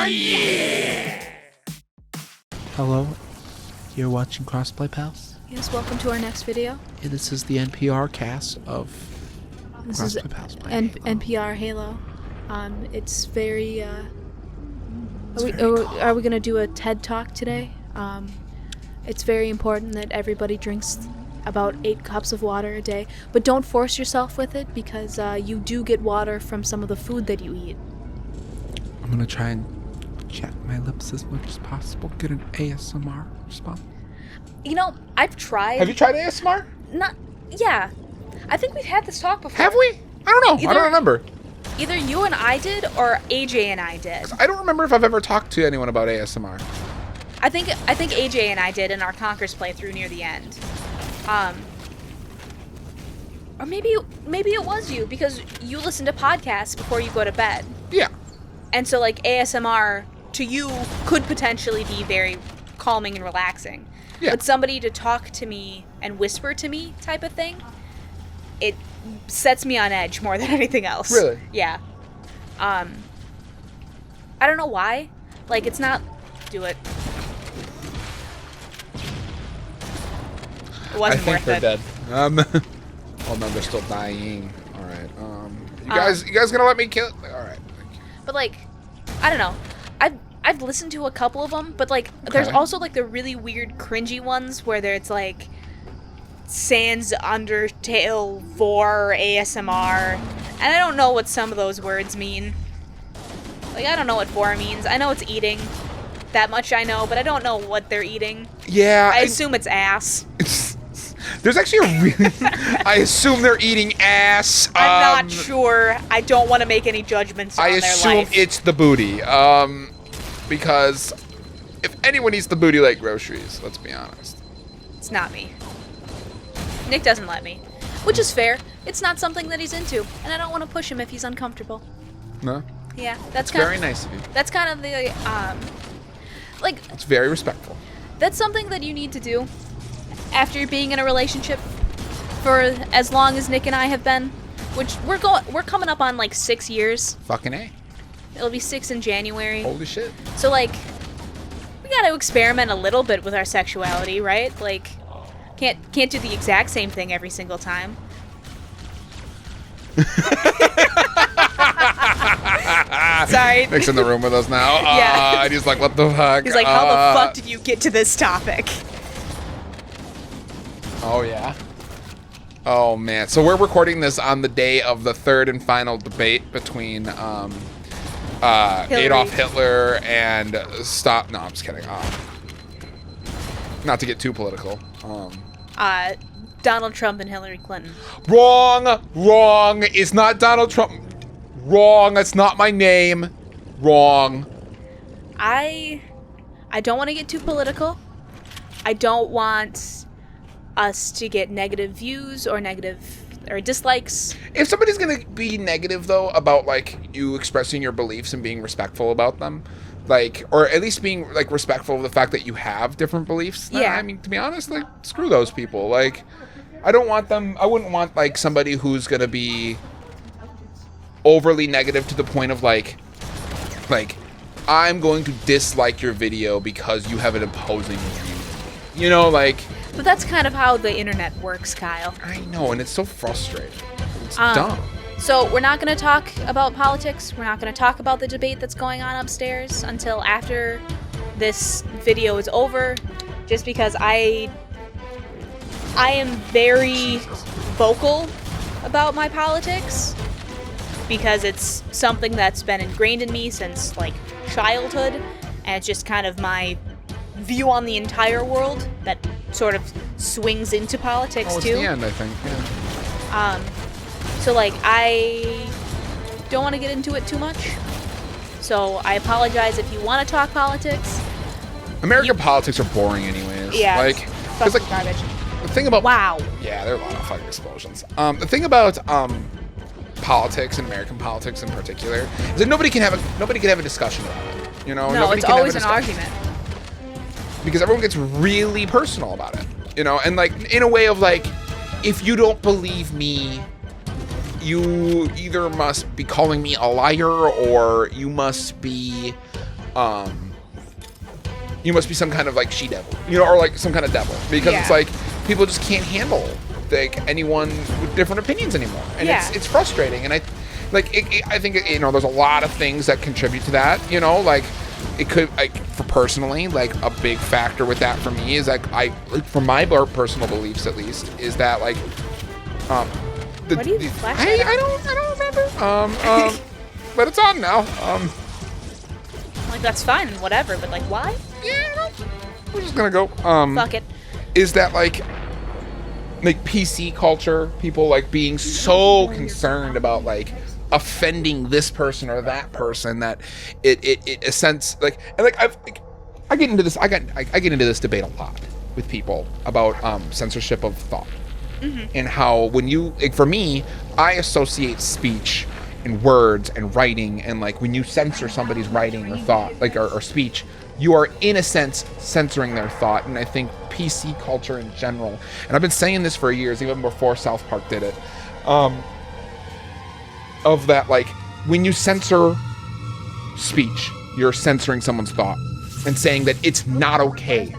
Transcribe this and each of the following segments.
yeah! Hello, you're watching CrossPlay, pals? Yes, welcome to our next video. Yeah, this is the NPR cast of CrossPlay, pals. NPR Halo. It's very, are we going to do a TED Talk today? It's very important that everybody drinks about 8 cups of water a day, but don't force yourself with it because you do get water from some of the food that you eat. I'm going to try and check my lips as much as possible, get an ASMR response. You know, I've tried. Have you tried ASMR? Yeah. I think we've had this talk before. Have we? I don't know. I don't remember. Either you and I did or AJ and I did. I don't remember if I've ever talked to anyone about ASMR. I think AJ and I did in our Conkers playthrough near the end. Or maybe it was you because you listen to podcasts before you go to bed. Yeah. And so like ASMR to you could potentially be very calming and relaxing. Yeah. But somebody to talk to me and whisper to me type of thing, it sets me on edge more than anything else. Really? Yeah. I don't know why. Like it's not do it. It wasn't I worth think they're it. dead. Oh no, they're still dying. All right. You guys gonna let me kill? All right. But like, I don't know. I've listened to a couple of them, but like, there's also like the really weird, cringy ones where it's like Sans Undertale Vor ASMR, and I don't know what some of those words mean. Like, I don't know what Vor means. I know it's eating. That much I know, but I don't know what they're eating. Yeah. I assume it's ass. There's actually a really... I assume they're eating ass. I'm not sure. I don't want to make any judgments on their life. I assume it's the booty. Because if anyone eats the booty like groceries, let's be honest. It's not me. Nick doesn't let me. Which is fair. It's not something that he's into, and I don't want to push him if he's uncomfortable. No? Yeah, that's very nice of you. That's kind of the, like... It's very respectful. That's something that you need to do after being in a relationship for as long as Nick and I have been, which we're coming up on like 6 years. Fucking A. It'll be 6 in January. Holy shit. So like, we gotta experiment a little bit with our sexuality, right? Like, can't do the exact same thing every single time. Sorry. Nick's in the room with us now. Yeah. And he's like, what the fuck? He's like, how the fuck did you get to this topic? Oh, yeah. Oh, man. So we're recording this on the day of the third and final debate between Adolf Hitler and stop. No, I'm just kidding. Not to get too political. Donald Trump and Hillary Clinton. Wrong. It's not Donald Trump. Wrong. That's not my name. Wrong. I don't want to get too political. I don't want us to get negative views or dislikes. If somebody's gonna be negative though about like you expressing your beliefs and being respectful about them, like, or at least being like respectful of the fact that you have different beliefs, then, yeah. I mean, to be honest, like, screw those people. Like, I wouldn't want like somebody who's gonna be overly negative to the point of like I'm going to dislike your video because you have an opposing view. You know, like. But that's kind of how the internet works, Kyle. I know, and it's so frustrating. It's dumb. So we're not going to talk about politics. We're not going to talk about the debate that's going on upstairs until after this video is over, just because I am very vocal about my politics because it's something that's been ingrained in me since like childhood, and it's just kind of my view on the entire world that sort of swings into politics it's too. the end, I think. Yeah. So like I don't want to get into it too much. So I apologize if you want to talk politics. American politics are boring anyways. Yeah. Like, fucking like garbage. the thing about Yeah, there are a lot of fucking explosions. The thing about politics and American politics in particular is that nobody can have a discussion about it. You know, no, it's always an argument. Because everyone gets really personal about it, you know, and like in a way of like, if you don't believe me, you either must be calling me a liar or you must be you must be some kind of like she-devil, or like some kind of devil, because it's like people just can't handle like anyone with different opinions anymore, and it's frustrating. And I think there's a lot of things that contribute to that. Like it could, like, for personally, like a big factor with that for me is like for my personal beliefs at least, is that like what do you flash I don't remember. But it's on now. Like, that's fine, whatever, but like, why? Yeah, we're just gonna go. Fuck it. Is that like PC culture, people like being so concerned about like offending this person or that person that it a sense like, and like I get into this I get into this debate a lot with people about censorship of thought, and how when you, like, for me, I associate speech and words and writing, and like when you censor somebody's writing or thought, like or speech, you are in a sense censoring their thought. And I think PC culture in general, and I've been saying this for years, even before South Park did it, of that, like, when you censor speech, you're censoring someone's thought and saying that it's not okay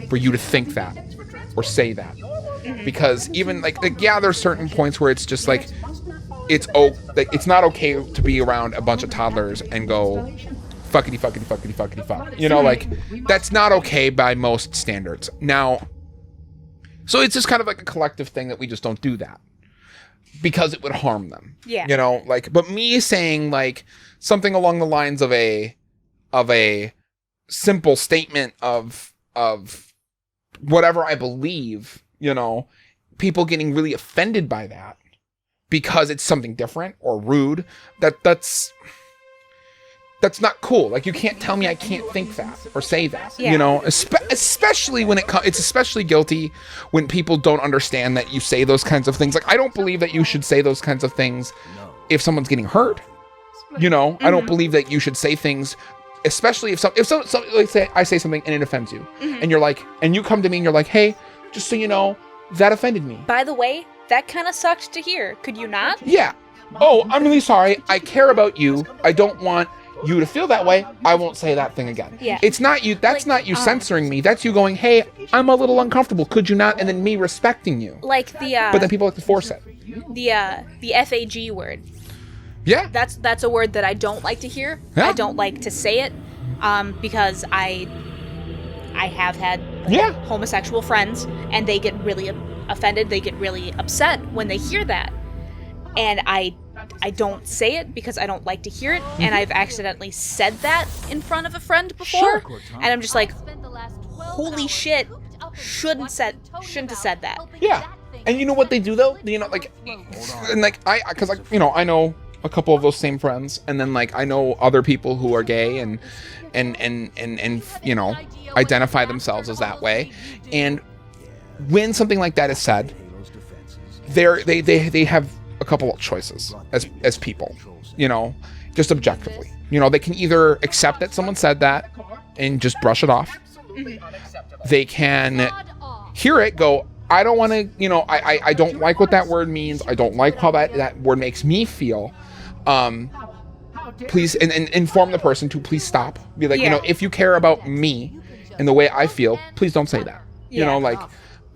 for you to think that or say that. Because even like yeah, there's certain points where it's just like it's not okay to be around a bunch of toddlers and go fuckity fuckity fuckity fuckity fuck. Like that's not okay by most standards. Now, so it's just kind of like a collective thing that we just don't do that because it would harm them. Yeah. Like, but me saying like something along the lines of a simple statement of whatever I believe, people getting really offended by that because it's something different or rude, that's not cool. Like, you can't tell me I can't think that or say that. Yeah. Especially when it's especially guilty when people don't understand that you say those kinds of things. Like, I don't believe that you should say those kinds of things if someone's getting hurt. I don't believe that you should say things, especially if like, say I say something and it offends you, and you're like, and you come to me and you're like, hey, just so you know, that offended me. By the way, that kind of sucked to hear. Could you not? Yeah. Oh, I'm really sorry. I care about you. I don't want you to feel that way. I won't say that thing again. Yeah. It's not you. That's not you censoring me. That's you going, hey, I'm a little uncomfortable. Could you not? And then me respecting you. Like the But then people like to force it. The FAG word. Yeah. That's a word that I don't like to hear. Yeah. I don't like to say it, because I have had homosexual friends, and they get really offended. They get really upset when they hear that, and I don't say it because I don't like to hear it, and I've accidentally said that in front of a friend before, and I'm just like, holy shit, shouldn't have said that. Yeah. And you know what they do though? Like, and like because like, I know a couple of those same friends, and then like I know other people who are gay and identify themselves as that way, and when something like that is said, they have a couple of choices as people, just objectively. They can either accept that someone said that and just brush it off. They can hear it, go, I don't want to, I don't like what that word means. I don't like how that word makes me feel. Please, and inform the person to please stop. Be like, if you care about me and the way I feel, please don't say that.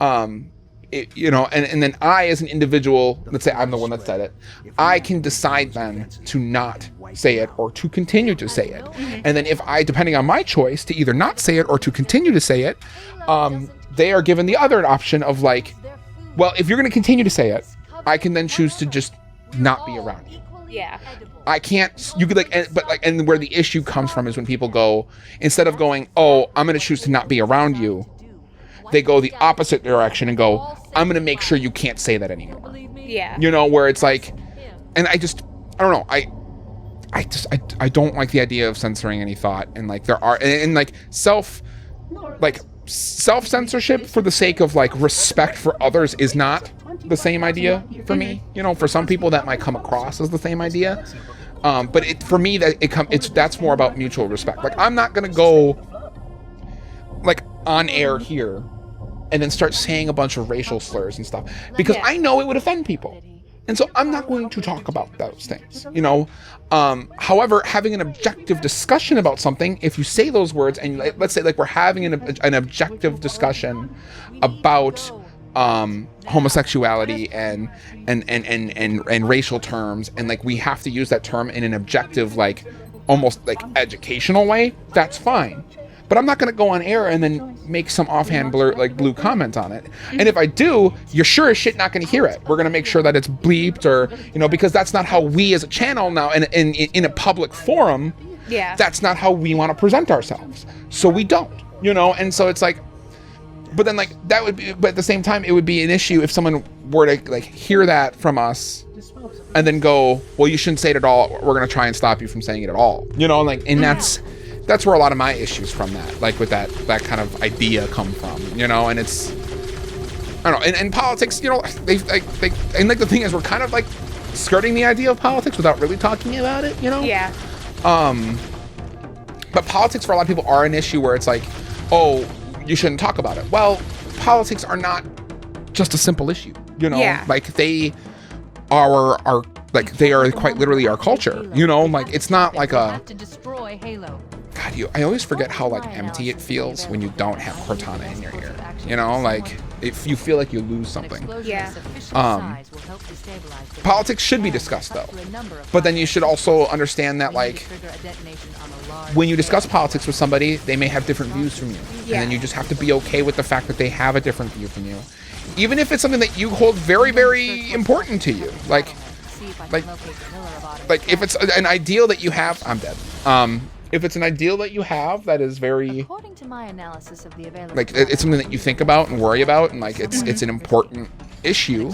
And then I, as an individual, let's say I'm the one that said it, I can decide then to not say it or to continue to say it. And then if I, depending on my choice to either not say it or to continue to say it, they are given the other option of like, well, if you're going to continue to say it, I can then choose to just not be around you. Yeah. I can't, you could like, and where the issue comes from is when people go, instead of going, oh, I'm going to choose to not be around you, they go the opposite direction and go, I'm going to make sure you can't say that anymore. Yeah. Where it's like, and I don't know, I don't like the idea of censoring any thought, and like there are, and like self-censorship for the sake of like respect for others is not the same idea for me. For some people that might come across as the same idea, but for me that's more about mutual respect. Like, I'm not gonna go like on air here and then start saying a bunch of racial slurs and stuff because I know it would offend people, And so I'm not going to talk about those things, you know. However, having an objective discussion about something, if you say those words, and let's say like we're having an objective discussion about homosexuality and racial terms, and like we have to use that term in an objective, like almost like educational way, that's fine. But I'm not going to go on air and then make some offhand blue comment on it. And if I do, you're sure as shit not going to hear it. We're going to make sure that it's bleeped, or, you know, because that's not how we as a channel now in a public forum, that's not how we want to present ourselves. So we don't, you know, and so it's like, but then like that would be, but at the same time, it would be an issue if someone were to like hear that from us and then go, well, you shouldn't say it at all. We're going to try and stop you from saying it at all, you know, like, and that's where a lot of my issues from that, like with that kind of idea come from, you know. And it's, I don't know, and politics, you know, they and like the thing is, we're kind of like skirting the idea of politics without really talking about it, you know. But politics for a lot of people are an issue where it's like, oh, you shouldn't talk about it. Well, politics are not just a simple issue, you know. Like they are like, they are quite literally our culture, you know. Like it's not like a God, I always forget how like empty it feels when you don't have Cortana in your ear. You know, like if you feel like you lose something. Politics should be discussed though, but then you should also understand that like when you discuss politics with somebody, they may have different views from you, and then you just have to be okay with the fact that they have a different view from you, even if it's something that you hold very, very important to you. Like if it's an ideal that you have, I'm dead. If it's an ideal that you have that is very, according to my analysis of the available, like it's something that you think about and worry about, and like it's an important issue,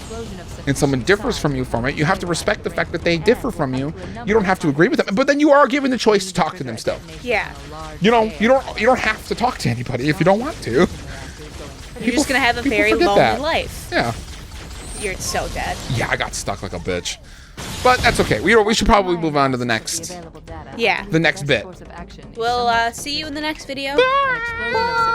and someone differs from you from it, you have to respect the fact that they differ from you. You don't have to agree with them, but then you are given the choice to talk to them still. You know, you don't have to talk to anybody if you don't want to. You're just gonna have a very lonely life. Yeah. You're so dead. Yeah, I got stuck like a bitch. But that's okay. We should probably move on to the next. The next bit. We'll see you in the next video. Bye.